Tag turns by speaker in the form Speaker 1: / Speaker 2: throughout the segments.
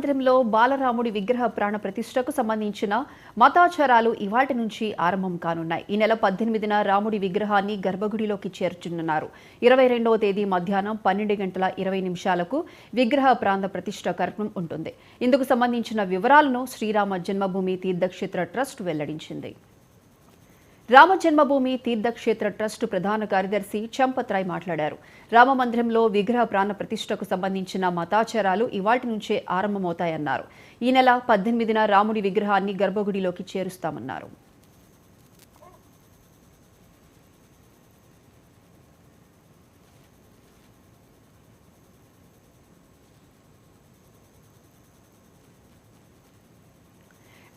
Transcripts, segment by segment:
Speaker 1: రామమందిరంలో బాలరాముడి విగ్రహ ప్రాణ ప్రతిష్టకు సంబంధించిన మతాచారాలు ఇవాటి నుంచి ఆరంభం కానున్నాయి. ఈ నెల 18న రాముడి విగ్రహాన్ని గర్భగుడిలోకి చేర్చనున్నారు. 22వ తేదీ మధ్యాహ్నం 12:20 విగ్రహ ప్రాణ ప్రతిష్ట కార్యక్రమం ఉంటుంది. ఇందుకు సంబంధించిన వివరాలను శ్రీరామ జన్మభూమి తీర్థక్షేత్ర ట్రస్ట్ వెల్లడించింది. రామ జన్మభూమి తీర్థక్షేత్ర ట్రస్ట్ ప్రధాన కార్యదర్శి చంపత్ రాయ్ మాట్లాడారు. రామమందిరంలో విగ్రహ ప్రాణ ప్రతిష్టకు సంబంధించిన మతాచారాలు ఇవాటి నుంచే ఆరంభమవుతాయన్నారు. ఈ నెల 18న రాముడి విగ్రహాన్ని గర్భగుడిలోకి చేరుస్తామన్నారు.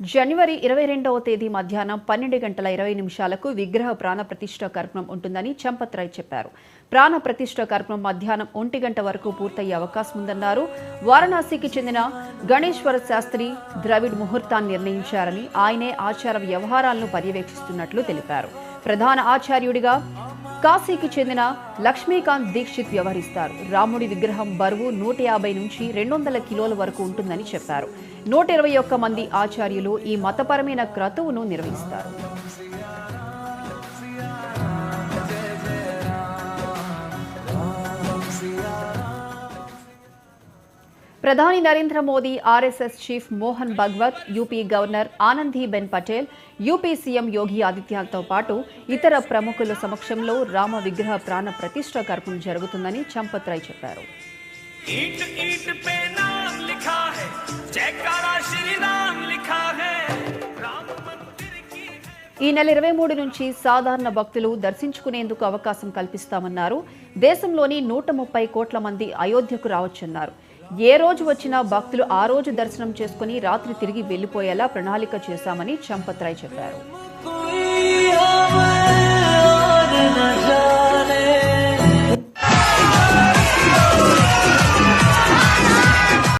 Speaker 1: జనవరి 22వ తేదీ మధ్యాహ్నం 12:20 విగ్రహ ప్రాణ ప్రతిష్ట కార్యక్రమం ఉంటుందని చంపత్ రాయ్ చెప్పారు. ప్రాణ ప్రతిష్ట కార్యక్రమం మధ్యాహ్నం 1 గంట వరకు పూర్తయ్యే అవకాశం ఉందన్నారు. వారణాసికి చెందిన గణేశ్వర శాస్త్రి ద్రవిడ్ ముహూర్తాన్ని నిర్ణయించారని, ఆయనే ఆచార వ్యవహారాలను పర్యవేక్షిస్తున్నట్లు తెలిపారు. ప్రధాన ఆచార్యుడిగా కాశీకి చెందిన లక్ష్మీకాంత్ దీక్షిత్ వ్యవహరిస్తారు. రాముడి విగ్రహం బరువు 150 నుంచి 200 కిలోల వరకు ఉంటుందని చెప్పారు. 121 మంది ఆచార్యులు ఈ మతపరమైన క్రతువును నిర్వహిస్తారు. ప్రధాని Narendra Modi, RSS chief Mohan Bhagwat, UP governor Anandiben Patel, UP CM Yogi ఆదిత్యనాథ్తో పాటు ఇతర ప్రముఖుల సమక్షంలో రామ విగ్రహ ప్రాణ ప్రతిష్ఠ కార్యక్రమం జరుగుతుందని చంపత్ రాయ్ చెప్పారు. ఈ నెల 23 నుంచి సాధారణ భక్తులు దర్శించుకునేందుకు అవకాశం కల్పిస్తామన్నారు. దేశంలోని 130 కోట్ల మంది అయోధ్యకు రావచ్చన్నారు. ఏ రోజు వచ్చినా భక్తులు ఆ రోజు దర్శనం చేసుకుని రాత్రి తిరిగి వెళ్లిపోయేలా ప్రణాళిక చేశామని చంపత్ రాయ్ చెప్పారు.